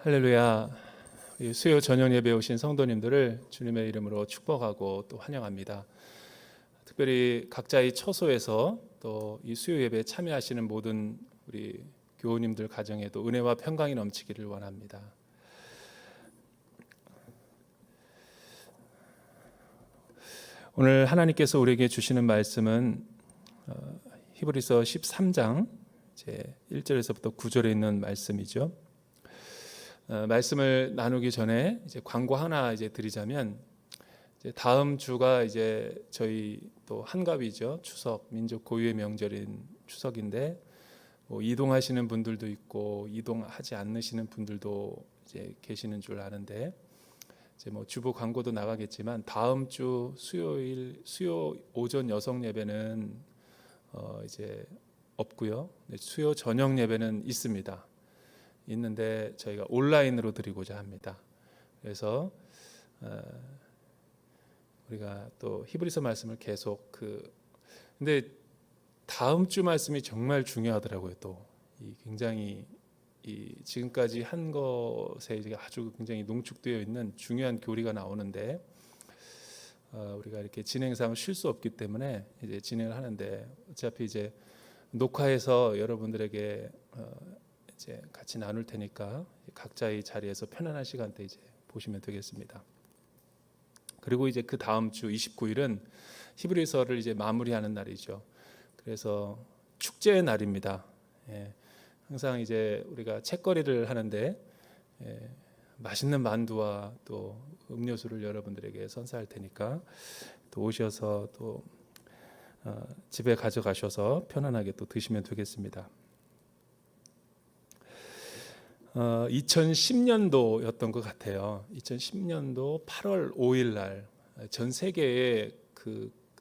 할렐루야. 이 수요 저녁 예배 오신 성도님들을 주님의 이름으로 축복하고 또 환영합니다. 특별히 각자의 처소에서 또 이 수요 예배에 참여하시는 모든 우리 교우님들 가정에도 은혜와 평강이 넘치기를 원합니다. 오늘 하나님께서 우리에게 주시는 말씀은 히브리서 13장 이제 1절에서부터 9절에 있는 말씀이죠. 말씀을 나누기 전에 이제 광고 하나 이제 드리자면, 이제 다음 주가 이제 저희 또 한가위죠. 추석, 민족 고유의 명절인 추석인데, 뭐 이동하시는 분들도 있고 이동하지 않으시는 분들도 이제 계시는 줄 아는데, 이제 뭐 주보 광고도 나가겠지만 다음 주 수요일 수요 오전 여성 예배는 이제 없고요. 수요 저녁 예배는 있습니다. 있는데 저희가 온라인으로 드리고자 합니다. 그래서 우리가 또 히브리서 말씀을 계속 근데 다음 주 말씀이 정말 중요하더라고요. 또 이 굉장히 이 지금까지 한 것에 이제 아주 굉장히 농축되어 있는 중요한 교리가 나오는데, 우리가 이렇게 진행상 쉴 수 없기 때문에 이제 진행을 하는데, 어차피 이제 녹화해서 여러분들에게 이제 같이 나눌 테니까 각자의 자리에서 편안한 시간대 이제 보시면 되겠습니다. 그리고 이제 그 다음 주 29일은 히브리서를 이제 마무리하는 날이죠. 그래서 축제의 날입니다. 항상 이제 우리가 책거리를 하는데 맛있는 만두와 또 음료수를 여러분들에게 선사할 테니까 또 오셔서 또 집에 가져가셔서 편안하게 또 드시면 되겠습니다. 2010년도였던 것 같아요. 2010년도 8월 5일 날 전 세계에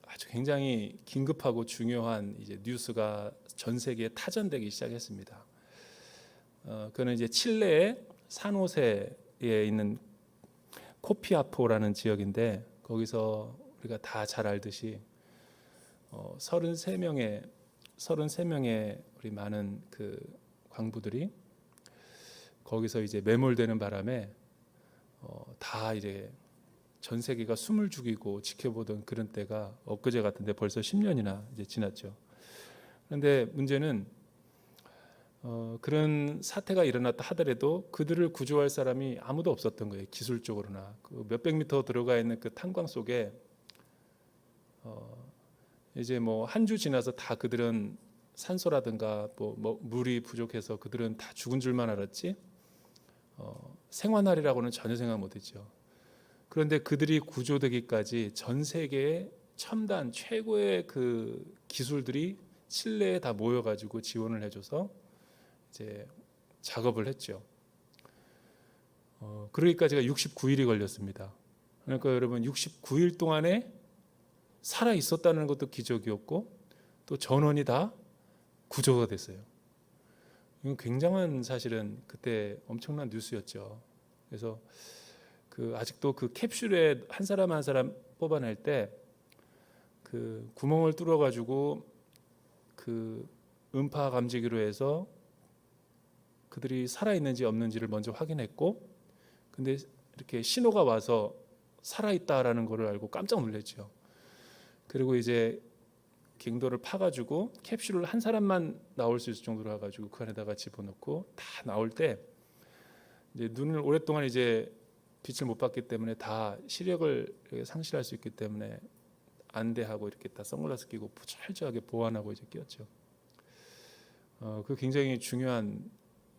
아주 굉장히 긴급하고 중요한 이제 뉴스가 전 세계에 타전되기 시작했습니다. 그는 이제 칠레의 산호세에 있는 코피아포라는 지역인데, 거기서 우리가 다 잘 알듯이 33명의 우리 많은 광부들이 거기서 이제 매몰되는 바람에 다 이제 전 세계가 숨을 죽이고 지켜보던 그런 때가 엊그제 같은데 벌써 10년이나 이제 지났죠. 그런데 문제는 그런 사태가 일어났다 하더라도 그들을 구조할 사람이 아무도 없었던 거예요. 기술적으로나 몇백 미터 들어가 있는 그 탄광 속에 이제 뭐 한 주 지나서 다 그들은 산소라든가 뭐 물이 부족해서 그들은 다 죽은 줄만 알았지 생환하리라고는 전혀 생각 못했죠. 그런데 그들이 구조되기까지 전 세계의 첨단 최고의 그 기술들이 칠레에 다 모여가지고 지원을 해줘서 이제 작업을 했죠. 그러니까 제가 69일이 걸렸습니다. 그러니까 여러분 69일 동안에 살아 있었다는 것도 기적이었고 또 전원이 다 구조가 됐어요. 이건 굉장한 사실은 그때 엄청난 뉴스였죠. 그래서 아직도 그 캡슐에 한 사람 한 사람 뽑아낼 때 구멍을 뚫어 가지고 음파 감지기로 해서 그들이 살아 있는지 없는지를 먼저 확인했고, 근데 이렇게 신호가 와서 살아 있다라는 것을 알고 깜짝 놀랐죠. 그리고 이제 갱도를 파가지고 캡슐을 한 사람만 나올 수 있을 정도로 해가지고 그 안에다가 집어넣고 다 나올 때 이제 눈을 오랫동안 이제 빛을 못 봤기 때문에 다 시력을 상실할 수 있기 때문에 안대하고 이렇게 다 선글라스 끼고 철저하게 보완하고 이제 끼었죠. 그 굉장히 중요한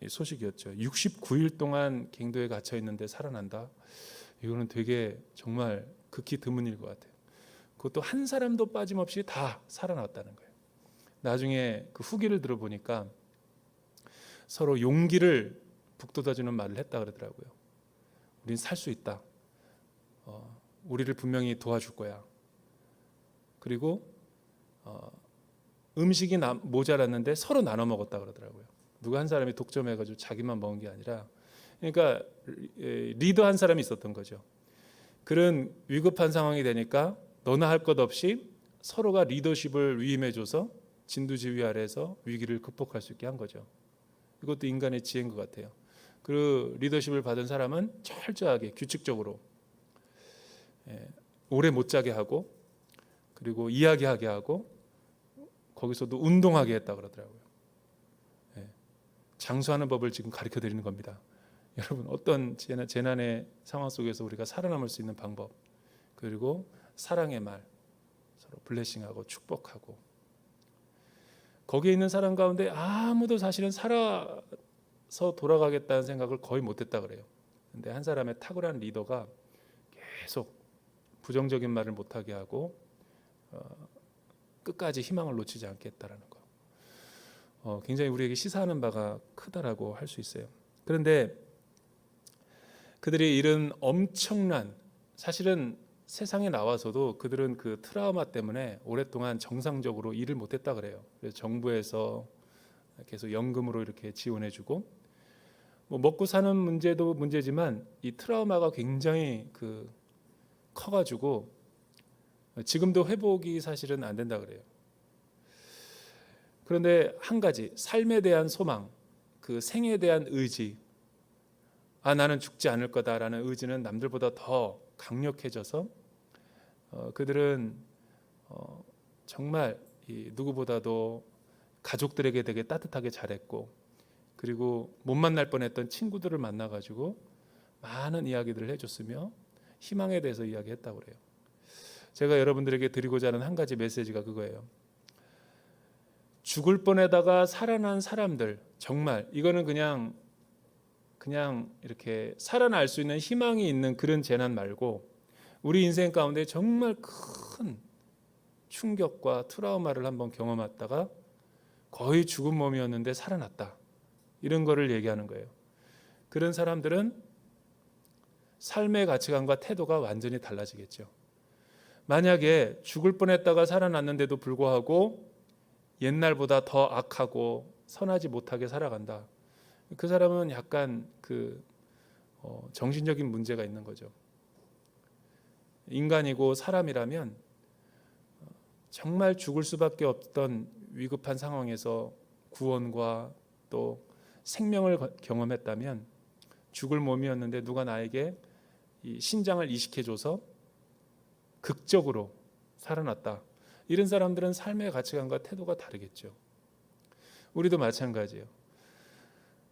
소식이었죠. 69일 동안 갱도에 갇혀 있는데 살아난다. 이거는 되게 정말 극히 드문 일 것 같아요. 그것도 한 사람도 빠짐없이 다 살아났다는 거예요. 나중에 그 후기를 들어보니까 서로 용기를 북돋아주는 말을 했다 그러더라고요. 우린 살 수 있다. 우리를 분명히 도와줄 거야. 그리고 음식이 모자랐는데 서로 나눠 먹었다 그러더라고요. 누가 한 사람이 독점해가지고 자기만 먹은 게 아니라, 그러니까 리더 한 사람이 있었던 거죠. 그런 위급한 상황이 되니까 너나 할 것 없이 서로가 리더십을 위임해줘서 진두지휘 아래에서 위기를 극복할 수 있게 한 거죠. 이것도 인간의 지혜인 것 같아요. 그 리더십을 받은 사람은 철저하게 규칙적으로 오래 못 자게 하고, 그리고 이야기하게 하고, 거기서도 운동하게 했다 그러더라고요. 장수하는 법을 지금 가르쳐 드리는 겁니다. 여러분, 어떤 재난의 상황 속에서 우리가 살아남을 수 있는 방법, 그리고 사랑의 말, 서로 블레싱하고 축복하고, 거기에 있는 사람 가운데 아무도 사실은 살아서 돌아가겠다는 생각을 거의 못했다 그래요. 근데 한 사람의 탁월한 리더가 계속 부정적인 말을 못하게 하고 끝까지 희망을 놓치지 않겠다라는 거, 굉장히 우리에게 시사하는 바가 크다라고 할 수 있어요. 그런데 그들이 이런 엄청난, 사실은 세상에 나와서도 그들은 그 트라우마 때문에 오랫동안 정상적으로 일을 못했다 그래요. 그래서 정부에서 계속 연금으로 이렇게 지원해주고, 뭐 먹고 사는 문제도 문제지만 이 트라우마가 굉장히 커가지고 지금도 회복이 사실은 안 된다 그래요. 그런데 한 가지, 삶에 대한 소망, 그 생에 대한 의지, 나는 죽지 않을 거다라는 의지는 남들보다 더 강력해져서 그들은 정말 누구보다도 가족들에게 되게 따뜻하게 잘했고, 그리고 못 만날 뻔했던 친구들을 만나가지고 많은 이야기들을 해줬으며 희망에 대해서 이야기했다고 그래요. 제가 여러분들에게 드리고자 하는 한 가지 메시지가 그거예요. 죽을 뻔하다가 살아난 사람들, 정말 이거는 그냥 이렇게 살아날 수 있는 희망이 있는 그런 재난 말고, 우리 인생 가운데 정말 큰 충격과 트라우마를 한번 경험했다가 거의 죽은 몸이었는데 살아났다, 이런 거를 얘기하는 거예요. 그런 사람들은 삶의 가치관과 태도가 완전히 달라지겠죠. 만약에 죽을 뻔했다가 살아났는데도 불구하고 옛날보다 더 악하고 선하지 못하게 살아간다, 그 사람은 약간 정신적인 문제가 있는 거죠. 인간이고 사람이라면 정말 죽을 수밖에 없던 위급한 상황에서 구원과 또 생명을 경험했다면, 죽을 몸이었는데 누가 나에게 이 신장을 이식해줘서 극적으로 살아났다, 이런 사람들은 삶의 가치관과 태도가 다르겠죠. 우리도 마찬가지예요.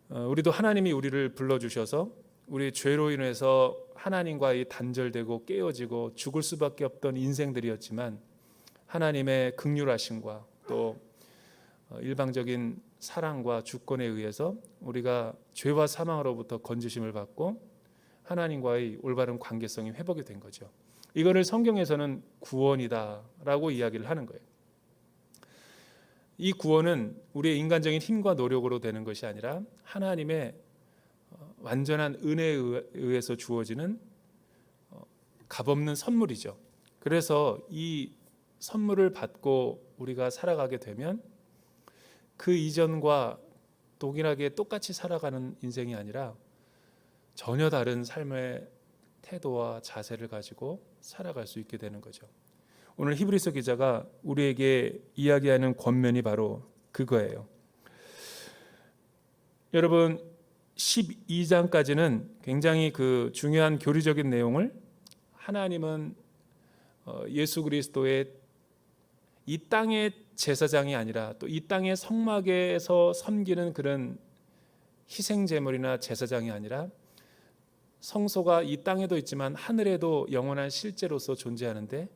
우리도 하나님이 우리를 불러주셔서 우리 죄로 인해서 하나님과의 단절되고 깨어지고 죽을 수밖에 없던 인생들이었지만, 하나님의 긍휼하심과 또 일방적인 사랑과 주권에 의해서 우리가 죄와 사망으로부터 건지심을 받고 하나님과의 올바른 관계성이 회복이 된 거죠. 이거를 성경에서는 구원이다라고 이야기를 하는 거예요. 이 구원은 우리의 인간적인 힘과 노력으로 되는 것이 아니라 하나님의 완전한 은혜에 의해서 주어지는 값없는 선물이죠. 그래서 이 선물을 받고 우리가 살아가게 되면 그 이전과 동일하게 똑같이 살아가는 인생이 아니라 전혀 다른 삶의 태도와 자세를 가지고 살아갈 수 있게 되는 거죠. 오늘 히브리서 기자가 우리에게 이야기하는 권면이 바로 그거예요. 여러분, 12장까지는 굉장히 중요한 교리적인 내용을, 하나님은 예수 그리스도의 이 땅의 제사장이 아니라 또 이 땅의 성막에서 섬기는 그런 희생제물이나 제사장이 아니라 성소가 이 땅에도 있지만 하늘에도 영원한 실제로서 존재하는데,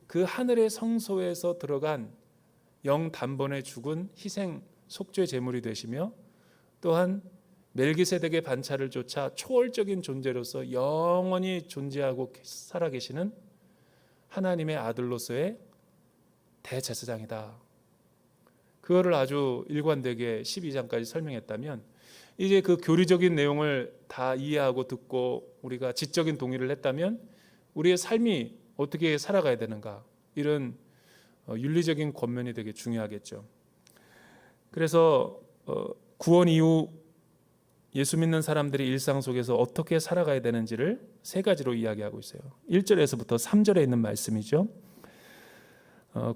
그 하늘의 성소에서 들어간 영단번에 죽은 희생 속죄 제물이 되시며, 또한 멜기세덱의 반차를 쫓아 초월적인 존재로서 영원히 존재하고 살아계시는 하나님의 아들로서의 대제사장이다. 그거를 아주 일관되게 12장까지 설명했다면, 이제 그 교리적인 내용을 다 이해하고 듣고 우리가 지적인 동의를 했다면 우리의 삶이 어떻게 살아가야 되는가, 이런 윤리적인 권면이 되게 중요하겠죠. 그래서 구원 이후 예수 믿는 사람들이 일상 속에서 어떻게 살아가야 되는지를 세 가지로 이야기하고 있어요. 1절에서부터 3절에 있는 말씀이죠.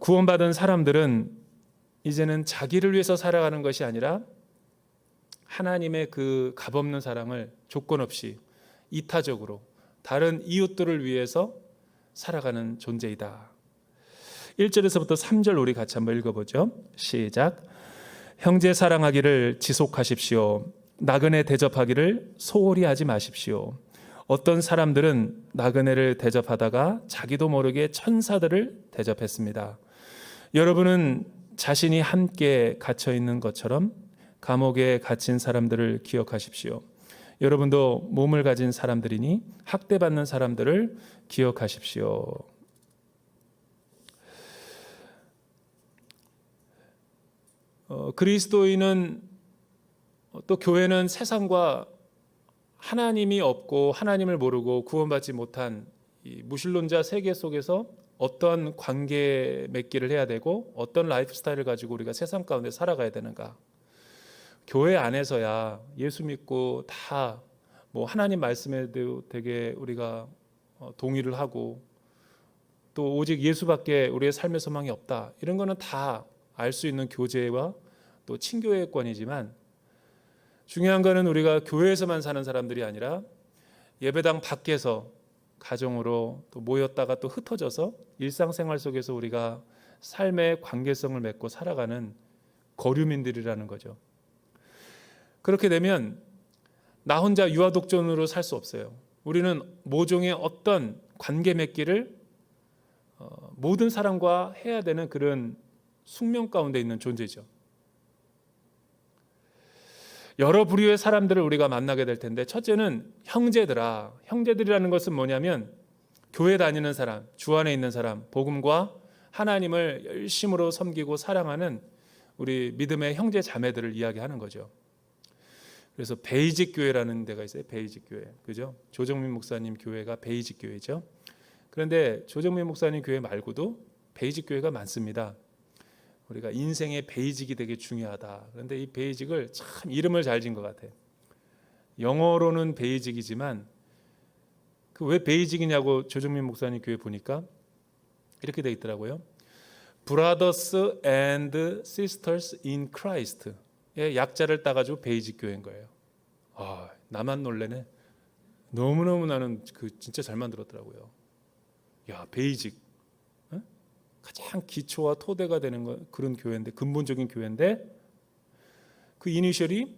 구원받은 사람들은 이제는 자기를 위해서 살아가는 것이 아니라 하나님의 그 값없는 사랑을 조건 없이 이타적으로 다른 이웃들을 위해서 살아가는 존재이다. 1절에서부터 3절 우리 같이 한번 읽어보죠. 시작. 형제 사랑하기를 지속하십시오. 나그네 대접하기를 소홀히 하지 마십시오. 어떤 사람들은 나그네를 대접하다가 자기도 모르게 천사들을 대접했습니다. 여러분은 자신이 함께 갇혀 있는 것처럼 감옥에 갇힌 사람들을 기억하십시오. 여러분도 몸을 가진 사람들이니 학대받는 사람들을 기억하십시오. 그리스도인은 또 교회는 세상과 하나님이 없고 하나님을 모르고 구원받지 못한 이 무신론자 세계 속에서 어떤 관계 맺기를 해야 되고 어떤 라이프 스타일을 가지고 우리가 세상 가운데 살아가야 되는가. 교회 안에서야 예수 믿고 다 뭐 하나님 말씀에도 되게 우리가 동의를 하고 또 오직 예수밖에 우리의 삶의 소망이 없다. 이런 거는 다 알 수 있는 교제와 또 친교회권이지만 중요한 거는 우리가 교회에서만 사는 사람들이 아니라 예배당 밖에서 가정으로 또 모였다가 또 흩어져서 일상생활 속에서 우리가 삶의 관계성을 맺고 살아가는 거류민들이라는 거죠. 그렇게 되면 나 혼자 유아독존으로 살 수 없어요. 우리는 모종의 어떤 관계 맺기를 모든 사람과 해야 되는 그런 숙명 가운데 있는 존재죠. 여러 부류의 사람들을 우리가 만나게 될 텐데 첫째는 형제들아. 형제들이라는 것은 뭐냐면 교회 다니는 사람, 주 안에 있는 사람, 복음과 하나님을 열심으로 섬기고 사랑하는 우리 믿음의 형제 자매들을 이야기하는 거죠. 그래서 베이직 교회라는 데가 있어요. 베이직 교회. 그죠? 조정민 목사님 교회가 베이직 교회죠. 그런데 조정민 목사님 교회 말고도 베이직 교회가 많습니다. 우리가 인생의 베이직이 되게 중요하다. 그런데 이 베이직을 참 이름을 잘 지은 것 같아요. 영어로는 베이직이지만 그 왜 베이직이냐고 조정민 목사님 교회 보니까 이렇게 돼 있더라고요. Brothers and Sisters in Christ의 약자를 따가지고 베이직 교회인 거예요. 아, 나만 놀래네. 너무너무 나는 그 진짜 잘 만들었더라고요. 야, 베이직. 가장 기초와 토대가 되는 그런 교회인데, 근본적인 교회인데 그 이니셜이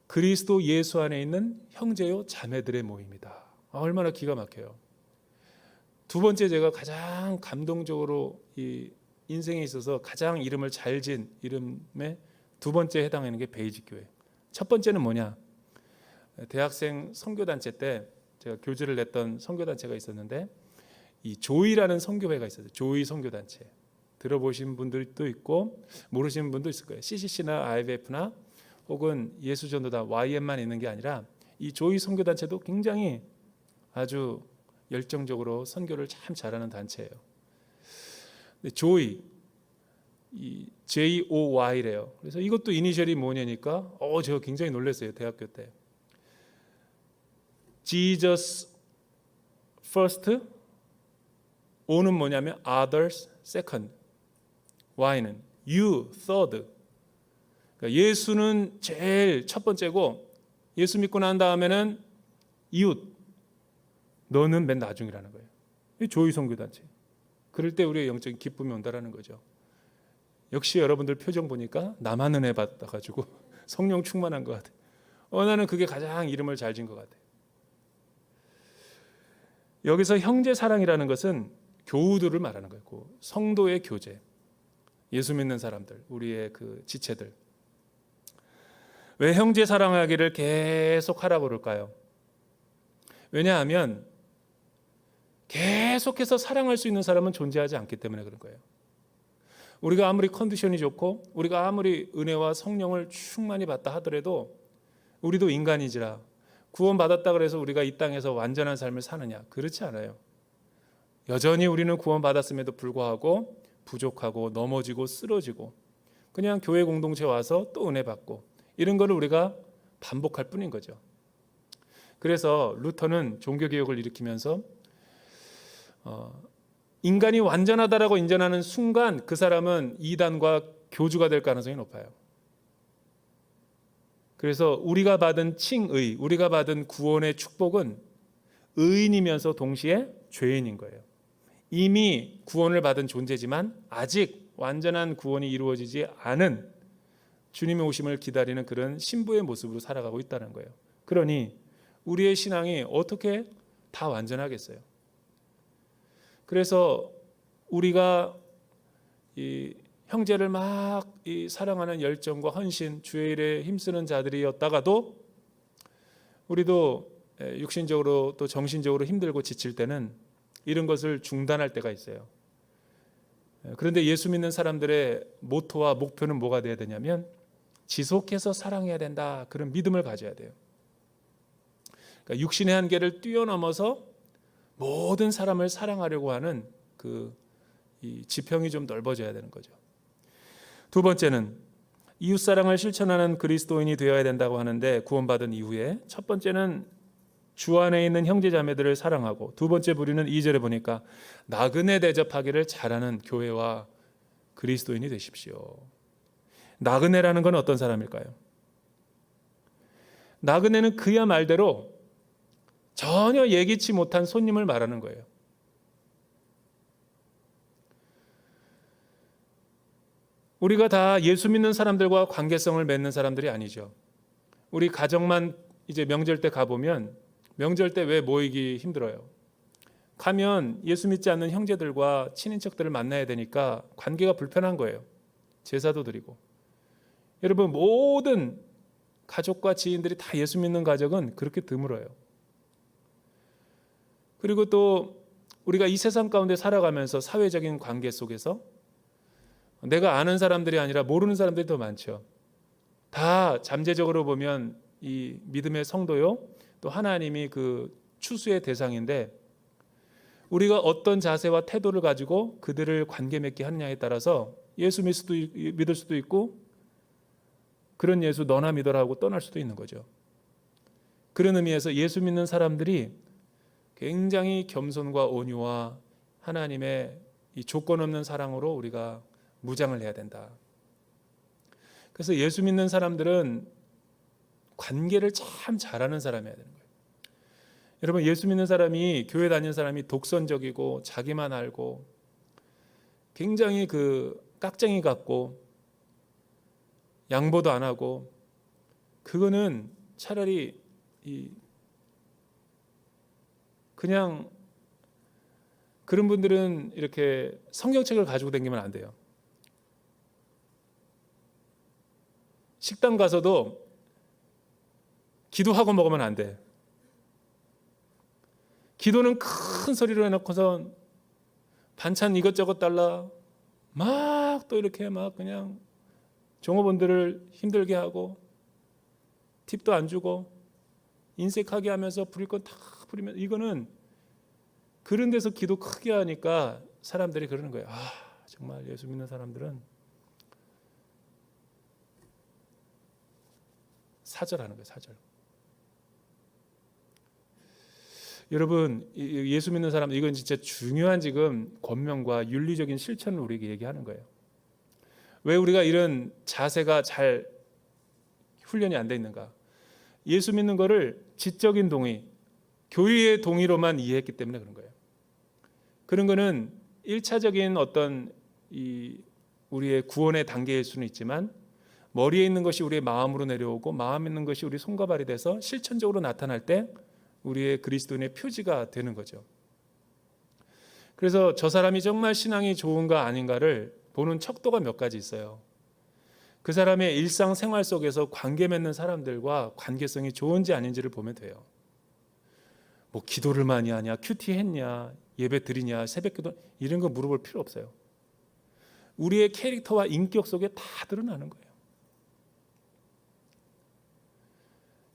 그리스도 예수 안에 있는 형제요 자매들의 모임이다. 얼마나 기가 막혀요. 두 번째, 제가 가장 감동적으로 이 인생에 있어서 가장 이름을 잘 지은 이름의 두 번째 해당하는 게 베이직 교회. 첫 번째는 뭐냐? 대학생 선교단체 때 제가 교주를 냈던 선교단체가 있었는데 이 조이라는 선교회가 있었어요. 조이 선교단체. 들어보신 분들도 있고 모르시는 분도 있을 거예요. CCC나 IFF나 혹은 예수전도단 YM만 있는 게 아니라 이 조이 선교단체도 굉장히 아주 열정적으로 선교를 참 잘하는 단체예요. 근데 조이, 이 JOY래요. 그래서 이것도 이니셜이 뭐냐니까 제가 굉장히 놀랐어요. 대학교 때. Jesus first, O는 뭐냐면 others second, Y는 you third. 그러니까 예수는 제일 첫 번째고 예수 믿고 난 다음에는 이웃, 너는 맨 나중이라는 거예요. 이 조이 선교단체. 그럴 때 우리의 영적인 기쁨이 온다라는 거죠. 역시 여러분들 표정 보니까 나만 은혜 받아가지고 성령 충만한 것 같아요. 나는 그게 가장 이름을 잘 지은 것 같아요. 여기서 형제 사랑이라는 것은 교우들을 말하는 거예요. 성도의 교제, 예수 믿는 사람들, 우리의 그 지체들. 왜 형제 사랑하기를 계속 하라고 그럴까요? 왜냐하면 계속해서 사랑할 수 있는 사람은 존재하지 않기 때문에 그런 거예요. 우리가 아무리 컨디션이 좋고 우리가 아무리 은혜와 성령을 충만히 받다 하더라도 우리도 인간이지라 구원받았다 그래서 우리가 이 땅에서 완전한 삶을 사느냐? 그렇지 않아요. 여전히 우리는 구원받았음에도 불구하고 부족하고 넘어지고 쓰러지고 그냥 교회 공동체 와서 또 은혜 받고 이런 거를 우리가 반복할 뿐인 거죠. 그래서 루터는 종교개혁을 일으키면서 인간이 완전하다라고 인정하는 순간 그 사람은 이단과 교주가 될 가능성이 높아요. 그래서 우리가 받은 칭의, 우리가 받은 구원의 축복은 의인이면서 동시에 죄인인 거예요. 이미 구원을 받은 존재지만 아직 완전한 구원이 이루어지지 않은 주님의 오심을 기다리는 그런 신부의 모습으로 살아가고 있다는 거예요. 그러니 우리의 신앙이 어떻게 다 완전하겠어요? 그래서 우리가 이 형제를 막 사랑하는 열정과 헌신, 주의 일에 힘쓰는 자들이었다가도 우리도 육신적으로 또 정신적으로 힘들고 지칠 때는 이런 것을 중단할 때가 있어요. 그런데 예수 믿는 사람들의 모토와 목표는 뭐가 돼야 되냐면 지속해서 사랑해야 된다, 그런 믿음을 가져야 돼요. 그러니까 육신의 한계를 뛰어넘어서 모든 사람을 사랑하려고 하는 이 지평이 좀 넓어져야 되는 거죠. 두 번째는 이웃사랑을 실천하는 그리스도인이 되어야 된다고 하는데, 구원받은 이후에 첫 번째는 주 안에 있는 형제자매들을 사랑하고, 두 번째 부류는 2절에 보니까 나그네 대접하기를 잘하는 교회와 그리스도인이 되십시오. 나그네라는 건 어떤 사람일까요? 나그네는 그야 말대로 전혀 예기치 못한 손님을 말하는 거예요. 우리가 다 예수 믿는 사람들과 관계성을 맺는 사람들이 아니죠. 우리 가정만 이제 명절 때 가보면, 명절 때 왜 모이기 힘들어요? 가면 예수 믿지 않는 형제들과 친인척들을 만나야 되니까 관계가 불편한 거예요. 제사도 드리고. 여러분, 모든 가족과 지인들이 다 예수 믿는 가족은 그렇게 드물어요. 그리고 또 우리가 이 세상 가운데 살아가면서 사회적인 관계 속에서 내가 아는 사람들이 아니라 모르는 사람들이 더 많죠. 다 잠재적으로 보면 이 믿음의 성도요, 또 하나님이 그 추수의 대상인데, 우리가 어떤 자세와 태도를 가지고 그들을 관계 맺게 하느냐에 따라서 예수 믿을 수도 있고, 그런 예수 너나 믿어라 하고 떠날 수도 있는 거죠. 그런 의미에서 예수 믿는 사람들이 굉장히 겸손과 온유와 하나님의 이 조건 없는 사랑으로 우리가 무장을 해야 된다. 그래서 예수 믿는 사람들은 관계를 참 잘하는 사람이어야 되는 거예요. 여러분, 예수 믿는 사람이, 교회 다니는 사람이 독선적이고 자기만 알고 굉장히 깍쟁이 같고 양보도 안 하고, 그거는 차라리 그냥 그런 분들은 이렇게 성경책을 가지고 다니면 안 돼요. 식당 가서도 기도하고 먹으면 안 돼. 기도는 큰 소리로 해놓고선 반찬 이것저것 달라 막 또 이렇게 막 그냥 종업원들을 힘들게 하고 팁도 안 주고 인색하게 하면서 부릴 건 다 부리면, 이거는 그런 데서 기도 크게 하니까 사람들이 그러는 거예요. 아, 정말 예수 믿는 사람들은 사절하는 거예요. 사절. 여러분, 예수 믿는 사람, 이건 진짜 중요한 지금 권면과 윤리적인 실천을 우리에게 얘기하는 거예요. 왜 우리가 이런 자세가 잘 훈련이 안 돼 있는가? 예수 믿는 거를 지적인 동의, 교회의 동의로만 이해했기 때문에 그런 거예요. 그런 거는 1차적인 어떤 우리의 구원의 단계일 수는 있지만, 머리에 있는 것이 우리의 마음으로 내려오고 마음에 있는 것이 우리 손과 발이 돼서 실천적으로 나타날 때 우리의 그리스도인의 표지가 되는 거죠. 그래서 저 사람이 정말 신앙이 좋은가 아닌가를 보는 척도가 몇 가지 있어요. 그 사람의 일상생활 속에서 관계 맺는 사람들과 관계성이 좋은지 아닌지를 보면 돼요. 뭐 기도를 많이 하냐, 큐티 했냐, 예배 드리냐, 새벽기도, 이런 거 물어볼 필요 없어요. 우리의 캐릭터와 인격 속에 다 드러나는 거예요.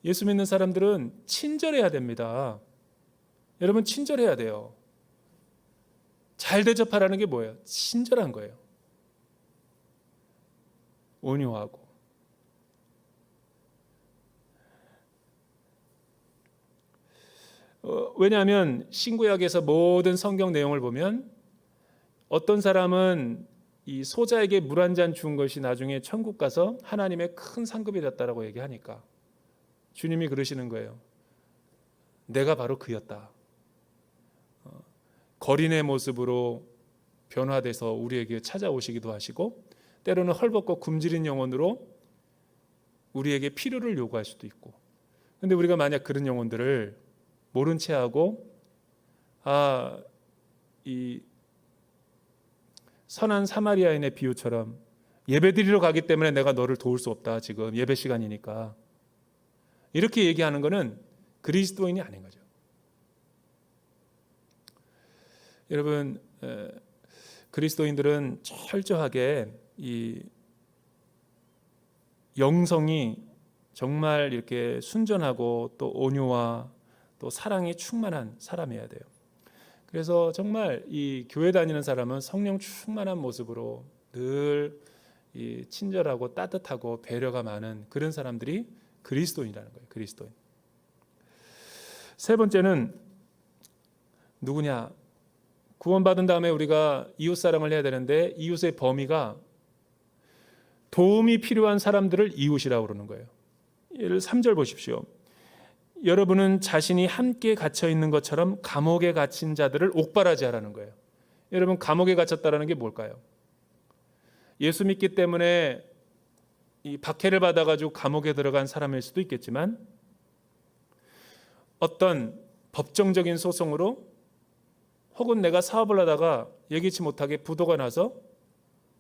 예수 믿는 사람들은 친절해야 됩니다. 여러분, 친절해야 돼요. 잘 대접하라는 게 뭐예요? 친절한 거예요. 온유하고. 왜냐하면 신구약에서 모든 성경 내용을 보면 어떤 사람은 이 소자에게 물 한 잔 준 것이 나중에 천국 가서 하나님의 큰 상급이 됐다라고 얘기하니까, 주님이 그러시는 거예요. 내가 바로 그였다. 거린의 모습으로 변화돼서 우리에게 찾아오시기도 하시고, 때로는 헐벗고 굶주린 영혼으로 우리에게 필요를 요구할 수도 있고. 근데 우리가 만약 그런 영혼들을 모른 채 하고, 이 선한 사마리아인의 비유처럼 예배드리러 가기 때문에 내가 너를 도울 수 없다, 지금 예배 시간이니까, 이렇게 얘기하는 것은 그리스도인이 아닌 거죠. 여러분, 그리스도인들은 철저하게 이 영성이 정말 이렇게 순전하고 또 온유와 또 사랑이 충만한 사람이어야 돼요. 그래서 정말 이 교회 다니는 사람은 성령 충만한 모습으로 늘 이 친절하고 따뜻하고 배려가 많은 그런 사람들이 그리스도인이라는 거예요. 그리스도인. 세 번째는 누구냐? 구원받은 다음에 우리가 이웃사랑을 해야 되는데, 이웃의 범위가 도움이 필요한 사람들을 이웃이라고 그러는 거예요. 예를 3절 보십시오. 여러분은 자신이 함께 갇혀 있는 것처럼 감옥에 갇힌 자들을 옥발하지 하라는 거예요. 여러분, 감옥에 갇혔다는 게 뭘까요? 예수 믿기 때문에 이 박해를 받아가지고 감옥에 들어간 사람일 수도 있겠지만, 어떤 법정적인 소송으로 혹은 내가 사업을 하다가 예기치 못하게 부도가 나서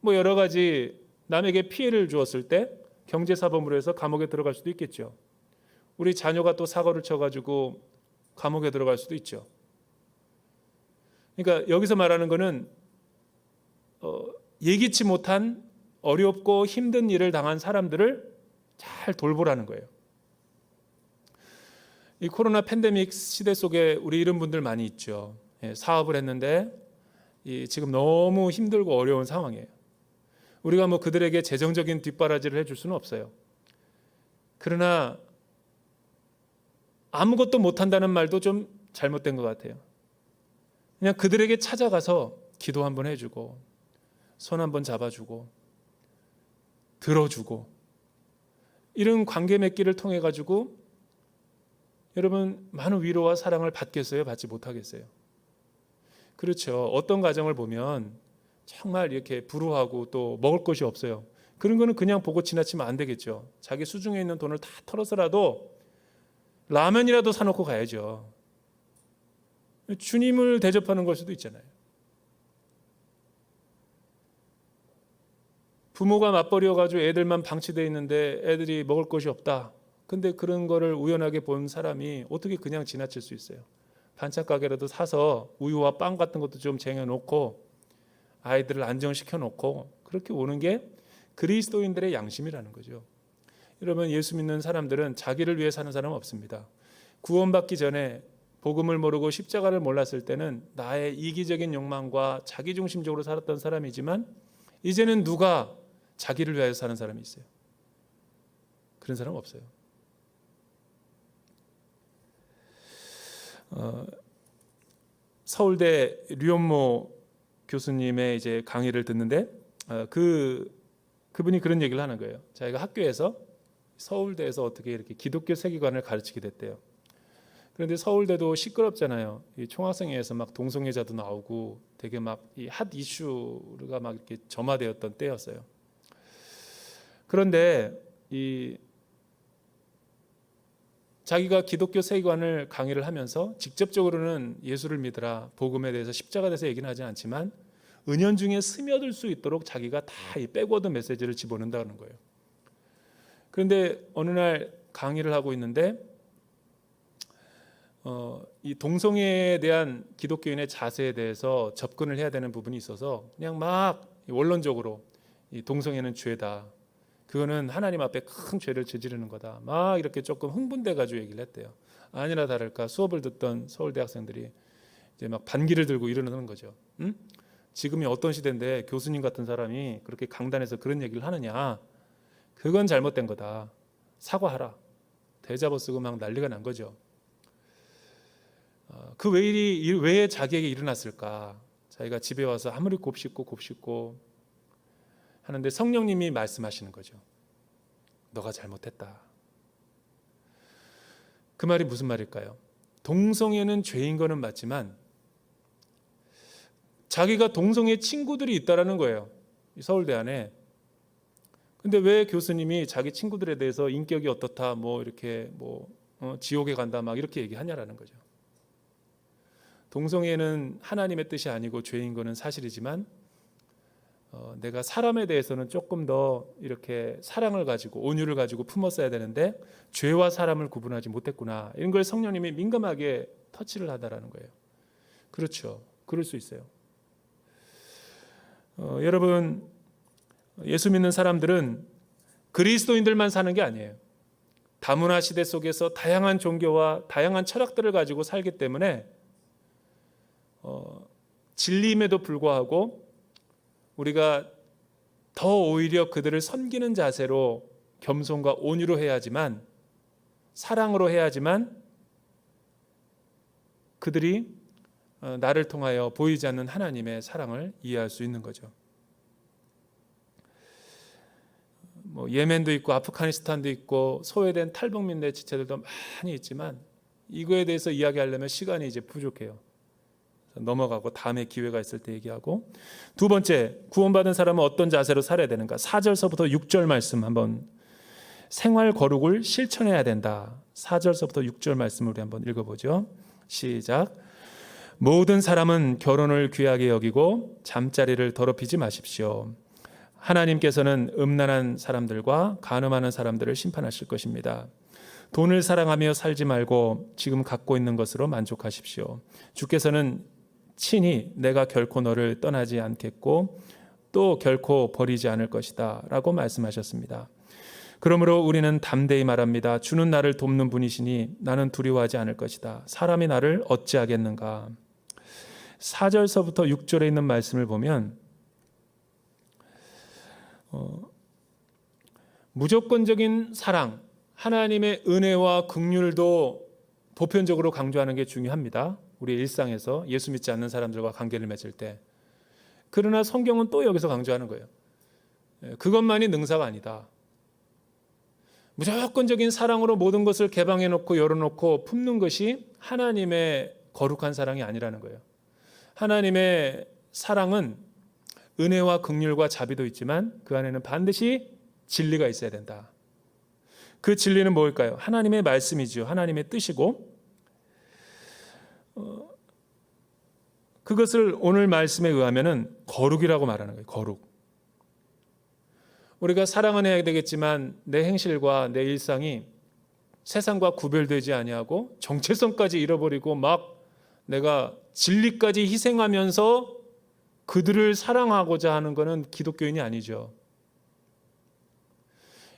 뭐 여러 가지 남에게 피해를 주었을 때 경제사범으로 해서 감옥에 들어갈 수도 있겠죠. 우리 자녀가 또 사고를 쳐가지고 감옥에 들어갈 수도 있죠. 그러니까 여기서 말하는 거는 예기치 못한 어렵고 힘든 일을 당한 사람들을 잘 돌보라는 거예요. 이 코로나 팬데믹 시대 속에 우리 이런 분들 많이 있죠. 사업을 했는데 지금 너무 힘들고 어려운 상황이에요. 우리가 뭐 그들에게 재정적인 뒷바라지를 해줄 수는 없어요. 그러나 아무것도 못한다는 말도 좀 잘못된 것 같아요. 그냥 그들에게 찾아가서 기도 한번 해주고, 손 한번 잡아주고, 들어주고, 이런 관계 맺기를 통해 가지고 여러분 많은 위로와 사랑을 받겠어요? 받지 못하겠어요? 그렇죠. 어떤 가정을 보면 정말 이렇게 불우하고 또 먹을 것이 없어요. 그런 거는 그냥 보고 지나치면 안 되겠죠. 자기 수중에 있는 돈을 다 털어서라도 라면이라도 사놓고 가야죠. 주님을 대접하는 걸 수도 있잖아요. 부모가 맞벌이여가지고 애들만 방치되어 있는데 애들이 먹을 것이 없다. 근데 그런 거를 우연하게 본 사람이 어떻게 그냥 지나칠 수 있어요? 반찬 가게라도 사서 우유와 빵 같은 것도 좀 쟁여놓고 아이들을 안정시켜놓고 그렇게 오는 게 그리스도인들의 양심이라는 거죠. 여러분, 예수 믿는 사람들은 자기를 위해 사는 사람은 없습니다. 구원받기 전에 복음을 모르고 십자가를 몰랐을 때는 나의 이기적인 욕망과 자기중심적으로 살았던 사람이지만, 이제는 누가 자기를 위하여 사는 사람이 있어요? 그런 사람 없어요. 서울대 류현모 교수님의 이제 강의를 듣는데 그분이 그런 얘기를 하는 거예요. 자기가 학교에서 서울대에서 어떻게 이렇게 기독교 세계관을 가르치게 됐대요. 그런데 서울대도 시끄럽잖아요. 이 총학생회에서 막 동성애자도 나오고 되게 막 이 핫 이슈가 막 이렇게 점화되었던 때였어요. 그런데 이 자기가 기독교 세계관을 강의를 하면서 직접적으로는 예수를 믿으라, 복음에 대해서 십자가에 대해서 얘기는 하지 않지만 은연중에 스며들 수 있도록 자기가 다 이 백워드 메시지를 집어넣는다는 거예요. 그런데 어느 날 강의를 하고 있는데 이 동성애에 대한 기독교인의 자세에 대해서 접근을 해야 되는 부분이 있어서 그냥 막 원론적으로 이 동성애는 죄다, 그거는 하나님 앞에 큰 죄를 저지르는 거다, 막 이렇게 조금 흥분돼 가지고 얘기를 했대요. 아니나 다를까 수업을 듣던 서울대 학생들이 이제 막 반기를 들고 이러는 거죠. 응? 지금이 어떤 시대인데 교수님 같은 사람이 그렇게 강단에서 그런 얘기를 하느냐, 그건 잘못된 거다, 사과하라, 대잡아 쓰고 막 난리가 난 거죠. 그 왜 자기에게 일어났을까? 자기가 집에 와서 아무리 곱씹고 하는데 성령님이 말씀하시는 거죠. 너가 잘못했다. 그 말이 무슨 말일까요? 동성애는 죄인 거는 맞지만 자기가 동성애 친구들이 있다라는 거예요. 서울대 안에. 근데 왜 교수님이 자기 친구들에 대해서 인격이 어떻다, 뭐 이렇게 지옥에 간다 막 이렇게 얘기하냐라는 거죠. 동성애는 하나님의 뜻이 아니고 죄인 거는 사실이지만 내가 사람에 대해서는 조금 더 이렇게 사랑을 가지고 온유를 가지고 품었어야 되는데 죄와 사람을 구분하지 못했구나. 이런 걸 성령님이 민감하게 터치를 하다라는 거예요. 그렇죠. 그럴 수 있어요. 여러분, 예수 믿는 사람들은 그리스도인들만 사는 게 아니에요. 다문화 시대 속에서 다양한 종교와 다양한 철학들을 가지고 살기 때문에 진리임에도 불구하고 우리가 더 오히려 그들을 섬기는 자세로 겸손과 온유로 해야지만, 사랑으로 해야지만 그들이 나를 통하여 보이지 않는 하나님의 사랑을 이해할 수 있는 거죠. 예멘도 있고 아프가니스탄도 있고 소외된 탈북민들의 지체들도 많이 있지만 이거에 대해서 이야기하려면 시간이 이제 부족해요. 넘어가고 다음에 기회가 있을 때 얘기하고, 두 번째, 구원받은 사람은 어떤 자세로 살아야 되는가? 4절서부터 6절 말씀 한번, 생활 거룩을 실천해야 된다. 4절서부터 6절 말씀을 우리 한번 읽어보죠. 시작. 모든 사람은 결혼을 귀하게 여기고 잠자리를 더럽히지 마십시오. 하나님께서는 음란한 사람들과 간음하는 사람들을 심판하실 것입니다. 돈을 사랑하며 살지 말고 지금 갖고 있는 것으로 만족하십시오. 주께서는 친히 내가 결코 너를 떠나지 않겠고 또 결코 버리지 않을 것이다 라고 말씀하셨습니다. 그러므로 우리는 담대히 말합니다. 주는 나를 돕는 분이시니 나는 두려워하지 않을 것이다. 사람이 나를 어찌하겠는가. 4절서부터 6절에 있는 말씀을 보면 무조건적인 사랑, 하나님의 은혜와 긍휼도 보편적으로 강조하는 게 중요합니다. 우리의 일상에서 예수 믿지 않는 사람들과 관계를 맺을 때. 그러나 성경은 또 여기서 강조하는 거예요. 그것만이 능사가 아니다. 무조건적인 사랑으로 모든 것을 개방해놓고 열어놓고 품는 것이 하나님의 거룩한 사랑이 아니라는 거예요. 하나님의 사랑은 은혜와 긍휼과 자비도 있지만 그 안에는 반드시 진리가 있어야 된다. 그 진리는 뭘까요? 하나님의 말씀이죠. 하나님의 뜻이고, 그것을 오늘 말씀에 의하면은 거룩이라고 말하는 거예요. 거룩. 우리가 사랑은 해야 되겠지만 내 행실과 내 일상이 세상과 구별되지 아니하고 정체성까지 잃어버리고 막 내가 진리까지 희생하면서 그들을 사랑하고자 하는 것은 기독교인이 아니죠.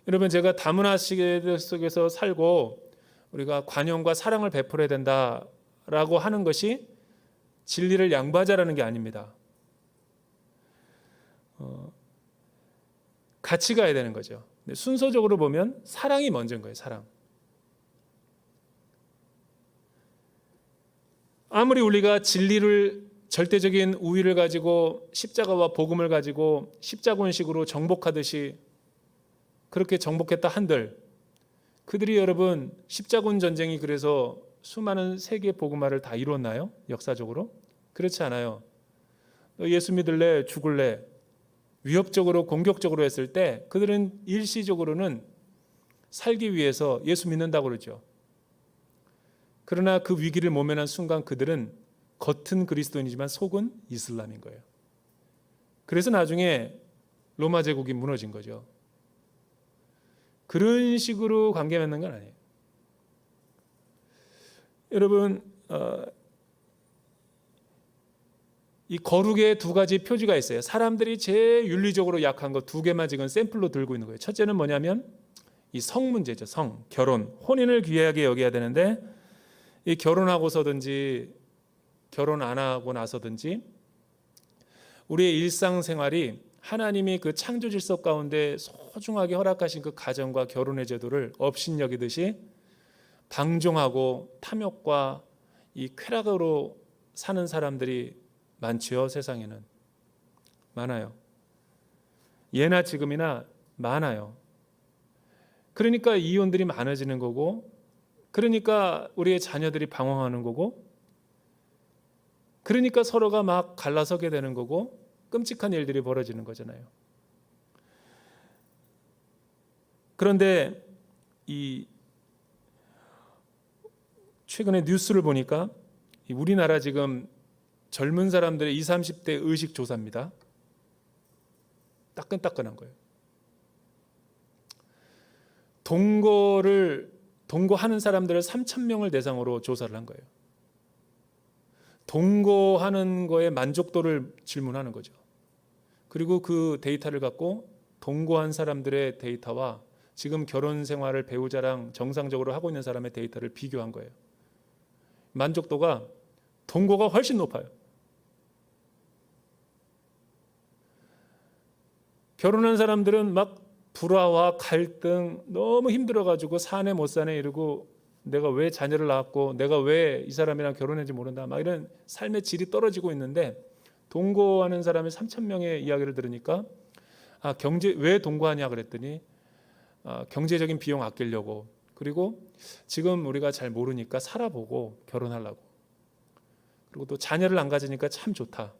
여러분, 제가 다문화 시대 속에서 살고 우리가 관용과 사랑을 베풀어야 된다라고 하는 것이 진리를 양보하자라는 게 아닙니다. 같이 가야 되는 거죠. 근데 순서적으로 보면 사랑이 먼저인 거예요. 사랑. 아무리 우리가 진리를, 절대적인 우위를 가지고 십자가와 복음을 가지고 십자군식으로 정복하듯이 그렇게 정복했다 한들, 그들이 여러분 십자군 전쟁이 그래서 수많은 세계 복음화를 다 이뤘나요? 역사적으로? 그렇지 않아요. 너 예수 믿을래? 죽을래? 위협적으로 공격적으로 했을 때 그들은 일시적으로는 살기 위해서 예수 믿는다고 그러죠. 그러나 그 위기를 모면한 순간 그들은 겉은 그리스도인이지만 속은 이슬람인 거예요. 그래서 나중에 로마 제국이 무너진 거죠. 그런 식으로 관계 맺는 건 아니에요. 여러분, 이 거룩의 두 가지 표지가 있어요. 사람들이 제일 윤리적으로 약한 거 두 개만 지금 샘플로 들고 있는 거예요. 첫째는 뭐냐면 이 성 문제죠. 성, 결혼, 혼인을 귀하게 여겨야 되는데 이 결혼하고서든지 결혼 안 하고 나서든지 우리의 일상생활이 하나님이 그 창조 질서 가운데 소중하게 허락하신 그 가정과 결혼의 제도를 업신여기듯이 방종하고 탐욕과 이 쾌락으로 사는 사람들이 많지요. 세상에는 많아요. 예나 지금이나 많아요. 그러니까 이혼들이 많아지는 거고 그러니까 우리의 자녀들이 방황하는 거고, 그러니까 서로가 막 갈라서게 되는 거고, 끔찍한 일들이 벌어지는 거잖아요. 그런데 이 최근에 뉴스를 보니까 우리나라 지금 젊은 사람들의 20, 30대 의식 조사입니다. 따끈따끈한 거예요. 동거하는 사람들을 3,000명을 대상으로 조사를 한 거예요. 동거하는 거에 만족도를 질문하는 거죠. 그리고 그 데이터를 갖고 동거한 사람들의 데이터와 지금 결혼 생활을 배우자랑 정상적으로 하고 있는 사람의 데이터를 비교한 거예요. 만족도가 동거가 훨씬 높아요. 결혼한 사람들은 막 불화와 갈등, 너무 힘들어가지고 사네 못 사네 이러고, 내가 왜 자녀를 낳았고 내가 왜 이 사람이랑 결혼했는지 모른다, 막 이런 삶의 질이 떨어지고 있는데, 동거하는 사람의 3,000명의 이야기를 들으니까 왜 동거하냐 그랬더니 경제적인 비용 아끼려고, 그리고 지금 우리가 잘 모르니까 살아보고 결혼하려고, 그리고 또 자녀를 안 가지니까 참 좋다,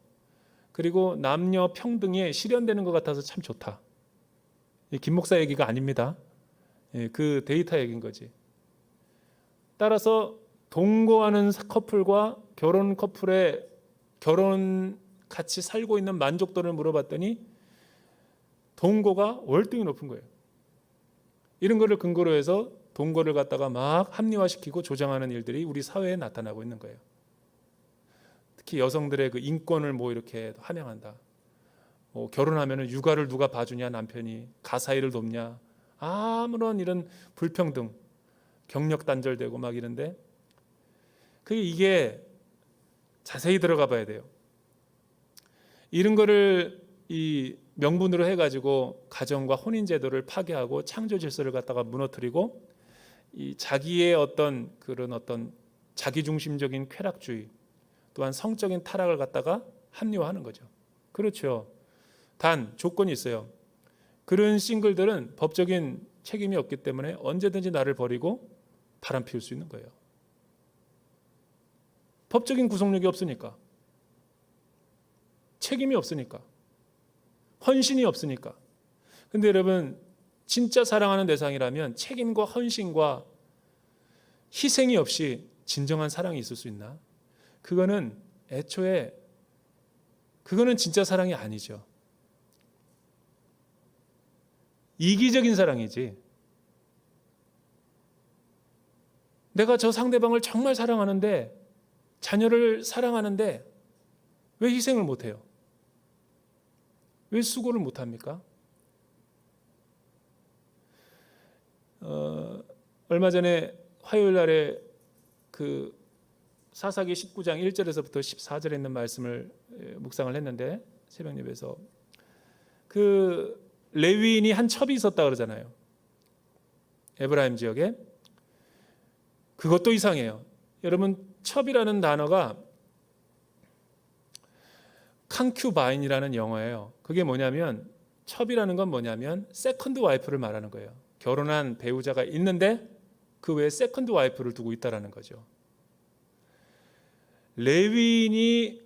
그리고 남녀 평등에 실현되는 것 같아서 참 좋다. 김 목사 얘기가 아닙니다. 그 데이터 얘기인 거지. 따라서 동거하는 커플과 결혼 커플의 결혼 같이 살고 있는 만족도를 물어봤더니 동거가 월등히 높은 거예요. 이런 거를 근거로 해서 동거를 갖다가 막 합리화시키고 조장하는 일들이 우리 사회에 나타나고 있는 거예요. 특히 여성들의 그 인권을 이렇게 함양한다. 결혼하면 육아를 누가 봐주냐, 남편이 가사일을 돕냐, 아무런 이런 불평등, 경력 단절되고 막 이런데, 이게 자세히 들어가 봐야 돼요. 이런 거를 이 명분으로 해가지고 가정과 혼인 제도를 파괴하고 창조 질서를 갖다가 무너뜨리고, 이 자기의 그런 자기중심적인 쾌락주의, 또한 성적인 타락을 갖다가 합리화하는 거죠. 그렇죠. 단 조건이 있어요. 그런 싱글들은 법적인 책임이 없기 때문에 언제든지 나를 버리고 바람 피울 수 있는 거예요. 법적인 구속력이 없으니까, 책임이 없으니까, 헌신이 없으니까. 근데 여러분, 진짜 사랑하는 대상이라면 책임과 헌신과 희생이 없이 진정한 사랑이 있을 수 있나? 그거는 진짜 사랑이 아니죠. 이기적인 사랑이지. 내가 저 상대방을 정말 사랑하는데, 자녀를 사랑하는데 왜 희생을 못해요? 왜 수고를 못합니까? 얼마 전에 화요일 날에 그 사사기 19장 1절에서부터 14절에 있는 말씀을 묵상을 했는데, 새벽 예배에서 그 레위인이 한 첩이 있었다 그러잖아요. 에브라임 지역에. 그것도 이상해요. 여러분, 첩이라는 단어가 칸큐바인이라는 영어예요. 그게 뭐냐면, 첩이라는 건 뭐냐면 세컨드 와이프를 말하는 거예요. 결혼한 배우자가 있는데 그 외에 세컨드 와이프를 두고 있다라는 거죠. 레위인이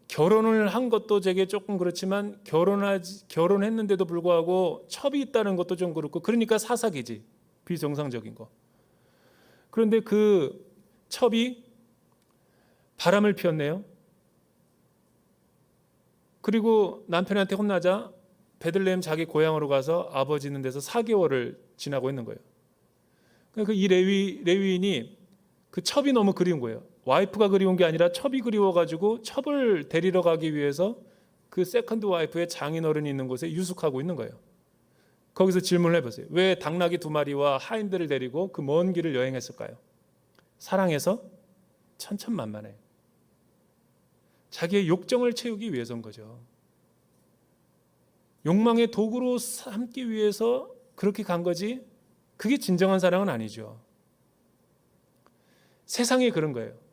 결혼을 한 것도 되게 조금 그렇지만, 결혼했는데도 불구하고 첩이 있다는 것도 좀 그렇고, 그러니까 사사기지, 비정상적인 거. 그런데 그 첩이 바람을 피웠네요. 그리고 남편한테 혼나자 베들레헴 자기 고향으로 가서 아버지 있는 데서 4개월을 지나고 있는 거예요. 그러니까 이 레위인이 그 첩이 너무 그리운 거예요. 와이프가 그리운 게 아니라 첩이 그리워가지고 첩을 데리러 가기 위해서 그 세컨드 와이프의 장인어른이 있는 곳에 유숙하고 있는 거예요. 거기서 질문을 해보세요. 왜 당나귀 2마리와 하인들을 데리고 그 먼 길을 여행했을까요? 사랑해서? 천천만만해. 자기의 욕정을 채우기 위해서인 거죠. 욕망의 도구로 삼기 위해서 그렇게 간 거지, 그게 진정한 사랑은 아니죠. 세상이 그런 거예요.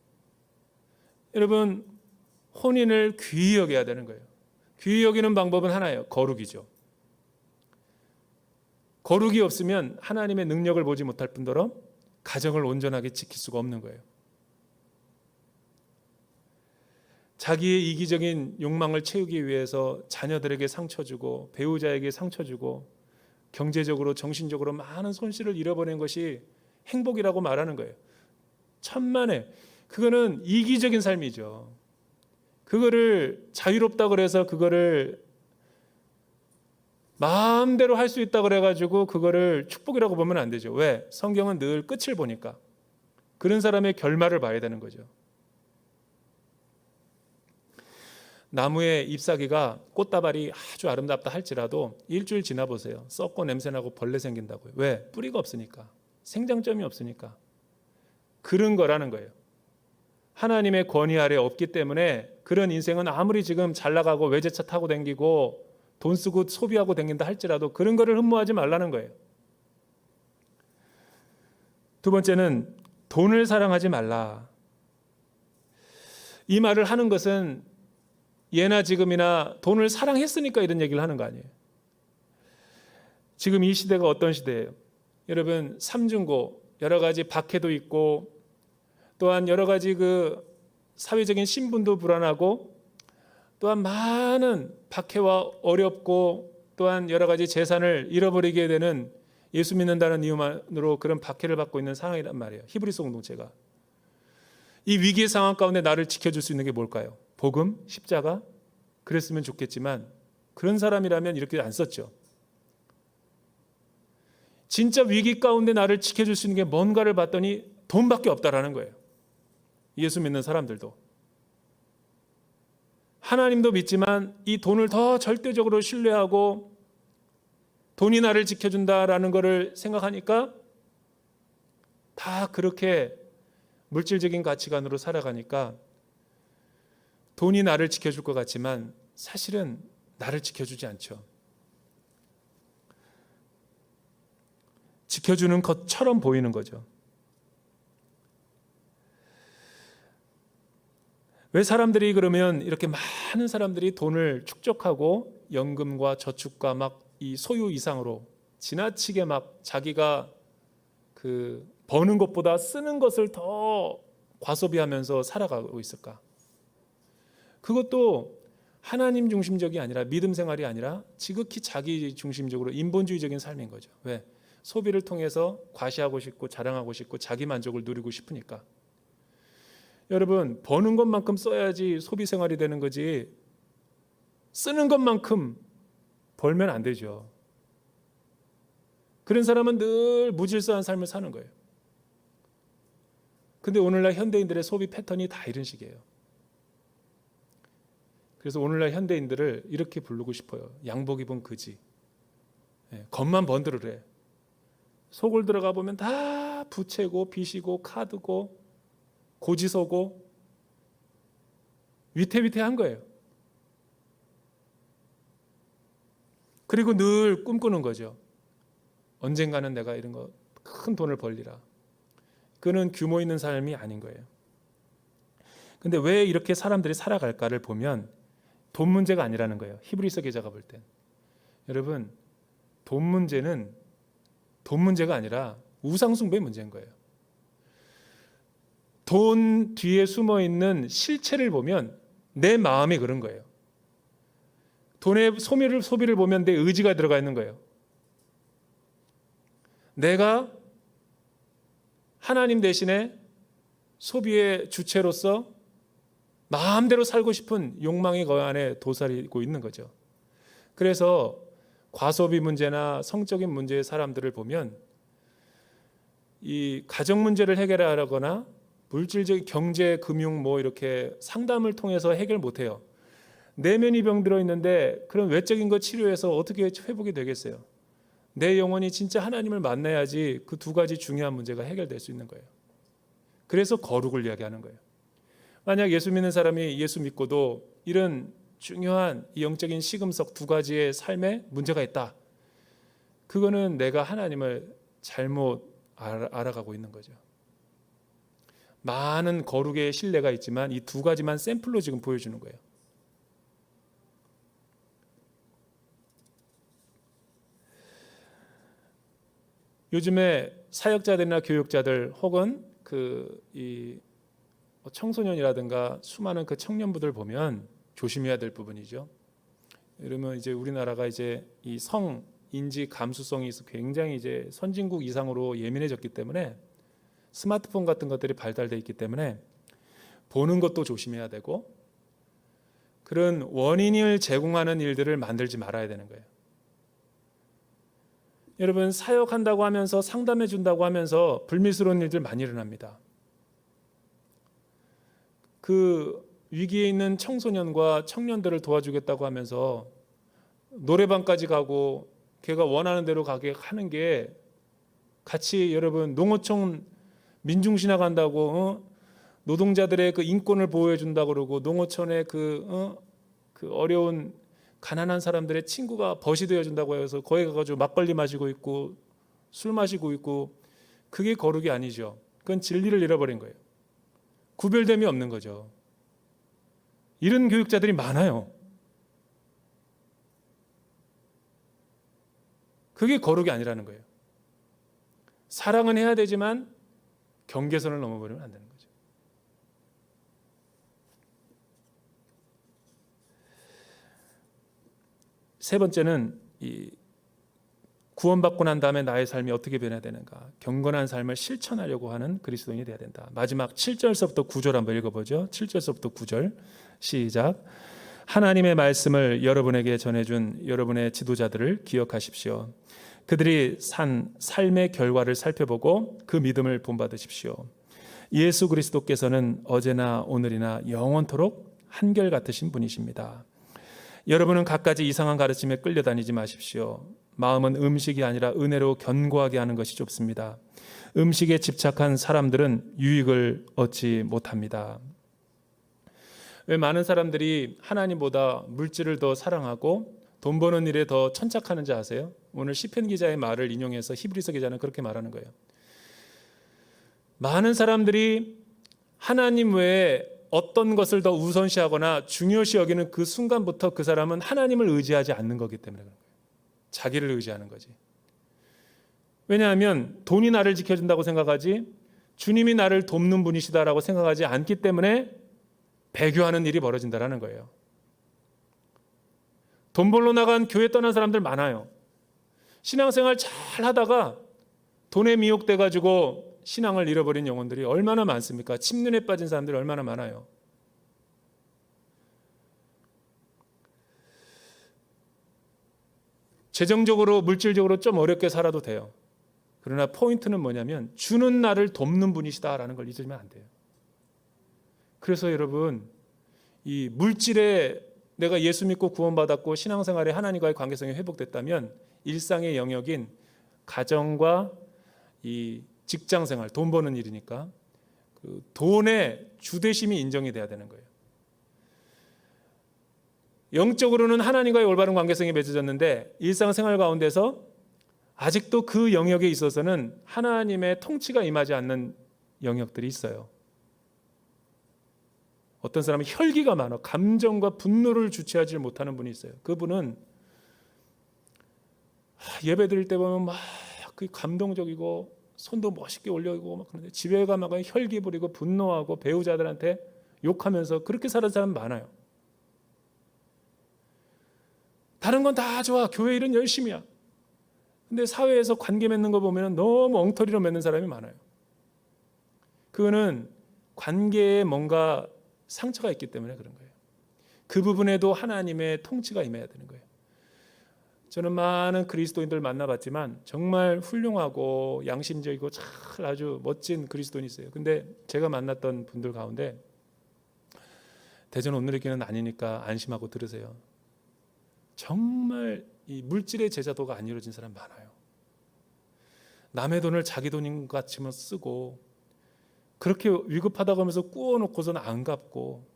여러분, 혼인을 귀히 여겨야 되는 거예요. 귀히 여기는 방법은 하나예요. 거룩이죠. 거룩이 없으면 하나님의 능력을 보지 못할 뿐더러 가정을 온전하게 지킬 수가 없는 거예요. 자기의 이기적인 욕망을 채우기 위해서 자녀들에게 상처 주고 배우자에게 상처 주고 경제적으로 정신적으로 많은 손실을 잃어버린 것이 행복이라고 말하는 거예요. 천만에 그거는 이기적인 삶이죠. 그거를 자유롭다 그래서 그거를 마음대로 할 수 있다 그래가지고 그거를 축복이라고 보면 안 되죠. 왜? 성경은 늘 끝을 보니까 그런 사람의 결말을 봐야 되는 거죠. 나무의 잎사귀가 꽃다발이 아주 아름답다 할지라도 일주일 지나 보세요. 썩고 냄새나고 벌레 생긴다고요. 왜? 뿌리가 없으니까. 생장점이 없으니까. 그런 거라는 거예요. 하나님의 권위 아래 없기 때문에 그런 인생은 아무리 지금 잘 나가고 외제차 타고 다니고 돈 쓰고 소비하고 다닌다 할지라도 그런 거를 흠모하지 말라는 거예요. 두 번째는 돈을 사랑하지 말라. 이 말을 하는 것은 예나 지금이나 돈을 사랑했으니까 이런 얘기를 하는 거 아니에요. 지금 이 시대가 어떤 시대예요? 여러분 삼중고 여러 가지 박해도 있고 또한 여러 가지 그 사회적인 신분도 불안하고 또한 많은 박해와 어렵고 또한 여러 가지 재산을 잃어버리게 되는 예수 믿는다는 이유만으로 그런 박해를 받고 있는 상황이란 말이에요. 히브리서 공동체가. 이 위기의 상황 가운데 나를 지켜줄 수 있는 게 뭘까요? 복음, 십자가? 그랬으면 좋겠지만 그런 사람이라면 이렇게 안 썼죠. 진짜 위기 가운데 나를 지켜줄 수 있는 게 뭔가를 봤더니 돈밖에 없다라는 거예요. 예수 믿는 사람들도. 하나님도 믿지만 이 돈을 더 절대적으로 신뢰하고 돈이 나를 지켜준다라는 것을 생각하니까 다 그렇게 물질적인 가치관으로 살아가니까 돈이 나를 지켜줄 것 같지만 사실은 나를 지켜주지 않죠. 지켜주는 것처럼 보이는 거죠. 왜 사람들이 그러면 이렇게 많은 사람들이 돈을 축적하고 연금과 저축과 막 이 소유 이상으로 지나치게 막 자기가 그 버는 것보다 쓰는 것을 더 과소비하면서 살아가고 있을까? 그것도 하나님 중심적이 아니라 믿음 생활이 아니라 지극히 자기 중심적으로 인본주의적인 삶인 거죠. 왜? 소비를 통해서 과시하고 싶고 자랑하고 싶고 자기 만족을 누리고 싶으니까. 여러분 버는 것만큼 써야지 소비 생활이 되는 거지 쓰는 것만큼 벌면 안 되죠. 그런 사람은 늘 무질서한 삶을 사는 거예요. 근데 오늘날 현대인들의 소비 패턴이 다 이런 식이에요. 그래서 오늘날 현대인들을 이렇게 부르고 싶어요. 양복 입은 그지. 겉만 번들으래. 속을 들어가 보면 다 부채고 빚이고 카드고 고지서고 위태위태한 거예요. 그리고 늘 꿈꾸는 거죠. 언젠가는 내가 이런 거 큰 돈을 벌리라. 그는 규모 있는 삶이 아닌 거예요. 근데 왜 이렇게 사람들이 살아갈까를 보면 돈 문제가 아니라는 거예요. 히브리서 기자가 볼 땐. 여러분 돈 문제는 돈 문제가 아니라 우상숭배의 문제인 거예요. 돈 뒤에 숨어있는 실체를 보면 내 마음이 그런 거예요. 돈의 소비를 보면 내 의지가 들어가 있는 거예요. 내가 하나님 대신에 소비의 주체로서 마음대로 살고 싶은 욕망이 그 안에 도사리고 있는 거죠. 그래서 과소비 문제나 성적인 문제의 사람들을 보면 이 가정 문제를 해결하거나 물질적 경제 금융 뭐 이렇게 상담을 통해서 해결 못 해요. 내면이 병들어 있는데 그런 외적인 거 치료해서 어떻게 회복이 되겠어요? 내 영혼이 진짜 하나님을 만나야지 그 두 가지 중요한 문제가 해결될 수 있는 거예요. 그래서 거룩을 이야기하는 거예요. 만약 예수 믿는 사람이 예수 믿고도 이런 중요한 영적인 시금석 두 가지의 삶에 문제가 있다. 그거는 내가 하나님을 잘못 알아가고 있는 거죠. 많은 거룩의 신뢰가 있지만 이 두 가지만 샘플로 지금 보여주는 거예요. 요즘에 사역자들이나 교육자들 혹은 이 청소년이라든가 수많은 그 청년부들 보면 조심해야 될 부분이죠. 이러면 이제 우리나라가 이제 이 성인지 감수성이 굉장히 이제 선진국 이상으로 예민해졌기 때문에 스마트폰 같은 것들이 발달돼 있기 때문에 보는 것도 조심해야 되고 그런 원인을 제공하는 일들을 만들지 말아야 되는 거예요. 여러분 사역한다고 하면서 상담해 준다고 하면서 불미스러운 일들 많이 일어납니다. 그 위기에 있는 청소년과 청년들을 도와주겠다고 하면서 노래방까지 가고 걔가 원하는 대로 가게 하는 게 같이 여러분 농어촌 민중신화 간다고 노동자들의 그 인권을 보호해 준다 그러고 농어촌의 그 어려운 가난한 사람들의 친구가 벗이 되어 준다고 해서 거기 가가지고 막걸리 마시고 있고 술 마시고 있고 그게 거룩이 아니죠. 그건 진리를 잃어버린 거예요. 구별됨이 없는 거죠. 이런 교육자들이 많아요. 그게 거룩이 아니라는 거예요. 사랑은 해야 되지만 경계선을 넘어버리면 안 되는 거죠. 세 번째는 이 구원받고 난 다음에 나의 삶이 어떻게 변해야 되는가, 경건한 삶을 실천하려고 하는 그리스도인이 되어야 된다. 마지막 7절서부터 9절 한번 읽어보죠. 7절서부터 9절 시작. 하나님의 말씀을 여러분에게 전해준 여러분의 지도자들을 기억하십시오. 그들이 산 삶의 결과를 살펴보고 그 믿음을 본받으십시오. 예수 그리스도께서는 어제나 오늘이나 영원토록 한결같으신 분이십니다. 여러분은 갖가지 이상한 가르침에 끌려다니지 마십시오. 마음은 음식이 아니라 은혜로 견고하게 하는 것이 좋습니다. 음식에 집착한 사람들은 유익을 얻지 못합니다. 왜 많은 사람들이 하나님보다 물질을 더 사랑하고 돈 버는 일에 더 천착하는지 아세요? 오늘 시편 기자의 말을 인용해서 히브리서 기자는 그렇게 말하는 거예요. 많은 사람들이 하나님 외에 어떤 것을 더 우선시하거나 중요시 여기는 그 순간부터 그 사람은 하나님을 의지하지 않는 거기 때문에 그런 거예요. 자기를 의지하는 거지. 왜냐하면 돈이 나를 지켜준다고 생각하지 주님이 나를 돕는 분이시다라고 생각하지 않기 때문에 배교하는 일이 벌어진다는 거예요. 돈 벌러 나간 교회 떠난 사람들 많아요. 신앙생활 잘 하다가 돈에 미혹돼 가지고 신앙을 잃어버린 영혼들이 얼마나 많습니까? 침륜에 빠진 사람들이 얼마나 많아요. 재정적으로 물질적으로 좀 어렵게 살아도 돼요. 그러나 포인트는 뭐냐면 주는 나를 돕는 분이시다라는 걸 잊으면 안 돼요. 그래서 여러분 이 물질에 내가 예수 믿고 구원받았고 신앙생활에 하나님과의 관계성이 회복됐다면 일상의 영역인 가정과 이 직장생활, 돈 버는 일이니까 그 돈의 주대심이 인정이 돼야 되는 거예요. 영적으로는 하나님과의 올바른 관계성이 맺어졌는데 일상생활 가운데서 아직도 그 영역에 있어서는 하나님의 통치가 임하지 않는 영역들이 있어요. 어떤 사람은 혈기가 많아 감정과 분노를 주체하지 못하는 분이 있어요. 그분은 예배 드릴 때 보면 막 감동적이고 손도 멋있게 올려고 막 그런데 집에 가면 혈기 부리고 분노하고 배우자들한테 욕하면서 그렇게 사는 사람 많아요. 다른 건 다 좋아. 교회 일은 열심히야. 근데 사회에서 관계 맺는 거 보면 너무 엉터리로 맺는 사람이 많아요. 그거는 관계에 뭔가 상처가 있기 때문에 그런 거예요. 그 부분에도 하나님의 통치가 임해야 되는 거예요. 저는 많은 그리스도인들 만나봤지만 정말 훌륭하고 양심적이고 잘 아주 멋진 그리스도인이 있어요. 근데 제가 만났던 분들 가운데 대전 오늘의 교회는 아니니까 안심하고 들으세요. 정말 이 물질의 제자도가 안 이루어진 사람 많아요. 남의 돈을 자기 돈인 것 같이만 쓰고 그렇게 위급하다고 하면서 꾸어놓고서는 안 갚고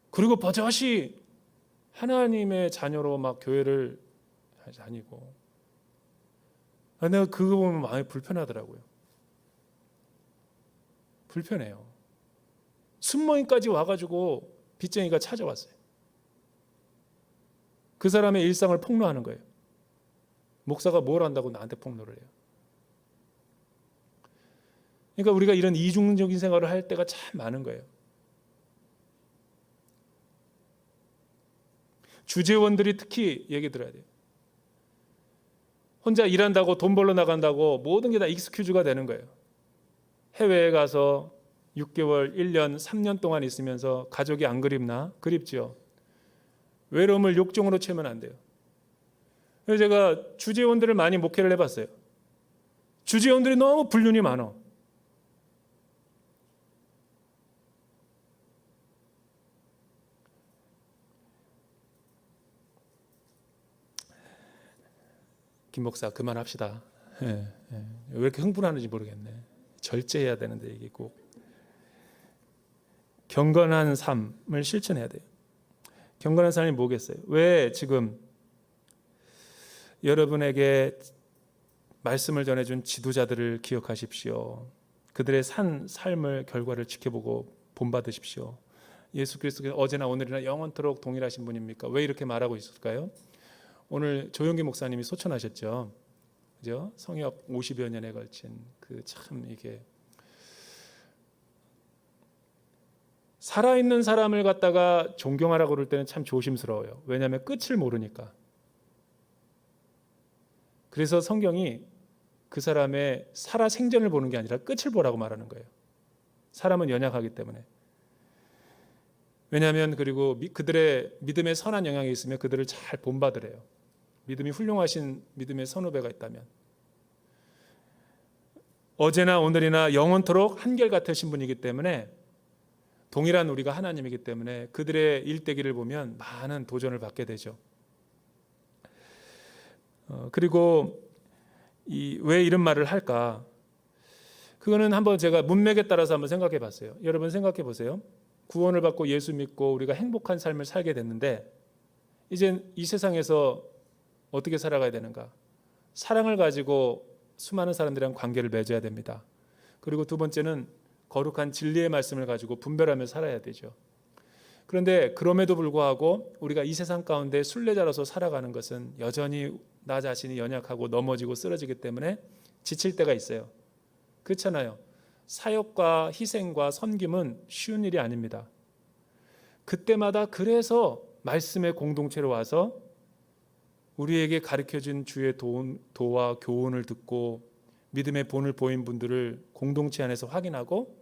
그리고 버젓이 하나님의 자녀로 막 교회를 다니고 내가 그거 보면 마음이 불편하더라고요. 불편해요. 순모임까지 와가지고 빚쟁이가 찾아왔어요. 그 사람의 일상을 폭로하는 거예요. 목사가 뭘 한다고 나한테 폭로를 해요. 그러니까 우리가 이런 이중적인 생활을 할 때가 참 많은 거예요. 주재원들이 특히 얘기 들어야 돼요. 혼자 일한다고 돈 벌러 나간다고 모든 게 다 익스큐즈가 되는 거예요. 해외에 가서 6개월, 1년, 3년 동안 있으면서 가족이 안 그립나? 그립죠. 외로움을 욕정으로 채우면 안 돼요. 그래서 제가 주재원들을 많이 목회를 해봤어요. 주재원들이 너무 불륜이 많아. 김 목사 그만합시다. 왜 이렇게 흥분하는지 모르겠네. 절제해야 되는데 이게 꼭 경건한 삶을 실천해야 돼요. 경건한 삶이 뭐겠어요? 왜 지금 여러분에게 말씀을 전해준 지도자들을 기억하십시오. 그들의 산 삶을 결과를 지켜보고 본받으십시오. 예수 그리스도께서 어제나 오늘이나 영원토록 동일하신 분입니까? 왜 이렇게 말하고 있을까요? 오늘 조용기 목사님이 소천하셨죠. 그죠? 성역 50여 년에 걸친 그 참 이게 살아있는 사람을 갖다가 존경하라고 그럴 때는 참 조심스러워요. 왜냐하면 끝을 모르니까. 그래서 성경이 그 사람의 살아 생전을 보는 게 아니라 끝을 보라고 말하는 거예요. 사람은 연약하기 때문에. 왜냐하면 그리고 그들의 믿음에 선한 영향이 있으면 그들을 잘 본받으래요. 믿음이 훌륭하신 믿음의 선후배가 있다면. 어제나 오늘이나 영원토록 한결같으신 분이기 때문에 동일한 우리가 하나님이기 때문에 그들의 일대기를 보면 많은 도전을 받게 되죠. 그리고 왜 이런 말을 할까? 그거는 한번 제가 문맥에 따라서 한번 생각해 봤어요. 여러분 생각해 보세요. 구원을 받고 예수 믿고 우리가 행복한 삶을 살게 됐는데 이제 이 세상에서 어떻게 살아가야 되는가? 사랑을 가지고 수많은 사람들이랑 관계를 맺어야 됩니다. 그리고 두 번째는 거룩한 진리의 말씀을 가지고 분별하며 살아야 되죠. 그런데 그럼에도 불구하고 우리가 이 세상 가운데 순례자로서 살아가는 것은 여전히 나 자신이 연약하고 넘어지고 쓰러지기 때문에 지칠 때가 있어요. 그렇잖아요. 사역과 희생과 섬김은 쉬운 일이 아닙니다. 그때마다 그래서 말씀의 공동체로 와서 우리에게 가르쳐준 주의 도와 교훈을 듣고 믿음의 본을 보인 분들을 공동체 안에서 확인하고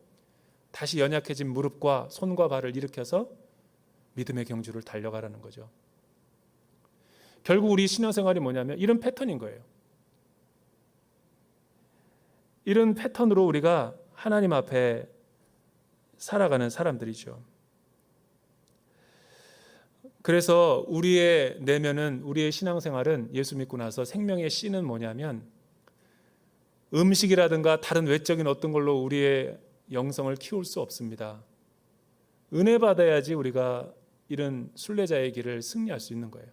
다시 연약해진 무릎과 손과 발을 일으켜서 믿음의 경주를 달려가라는 거죠. 결국 우리 신앙생활이 뭐냐면 이런 패턴인 거예요. 이런 패턴으로 우리가 하나님 앞에 살아가는 사람들이죠. 그래서 우리의 내면은 우리의 신앙생활은 예수 믿고 나서 생명의 씨는 뭐냐면 음식이라든가 다른 외적인 어떤 걸로 우리의 영성을 키울 수 없습니다. 은혜 받아야지 우리가 이런 순례자의 길을 승리할 수 있는 거예요.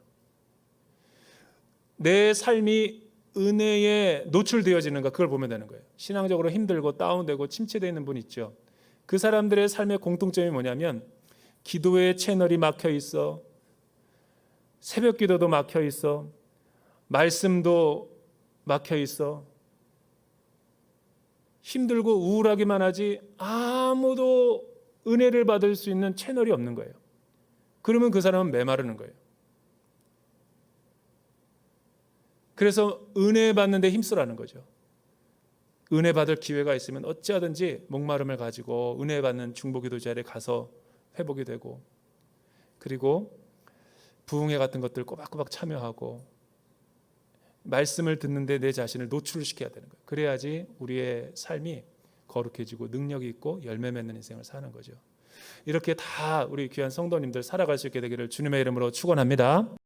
내 삶이 은혜에 노출되어지는가 그걸 보면 되는 거예요. 신앙적으로 힘들고 다운되고 침체되어 있는 분 있죠. 그 사람들의 삶의 공통점이 뭐냐면 기도의 채널이 막혀 있어. 새벽 기도도 막혀 있어. 말씀도 막혀 있어. 힘들고 우울하기만 하지 아무도 은혜를 받을 수 있는 채널이 없는 거예요. 그러면 그 사람은 메마르는 거예요. 그래서 은혜 받는 데 힘쓰라는 거죠. 은혜 받을 기회가 있으면 어찌하든지 목마름을 가지고 은혜 받는 중보기도 자리에 가서 회복이 되고 그리고 부흥회 같은 것들 꼬박꼬박 참여하고 말씀을 듣는데 내 자신을 노출시켜야 되는 거예요. 그래야지 우리의 삶이 거룩해지고 능력이 있고 열매 맺는 인생을 사는 거죠. 이렇게 다 우리 귀한 성도님들 살아갈 수 있게 되기를 주님의 이름으로 축원합니다.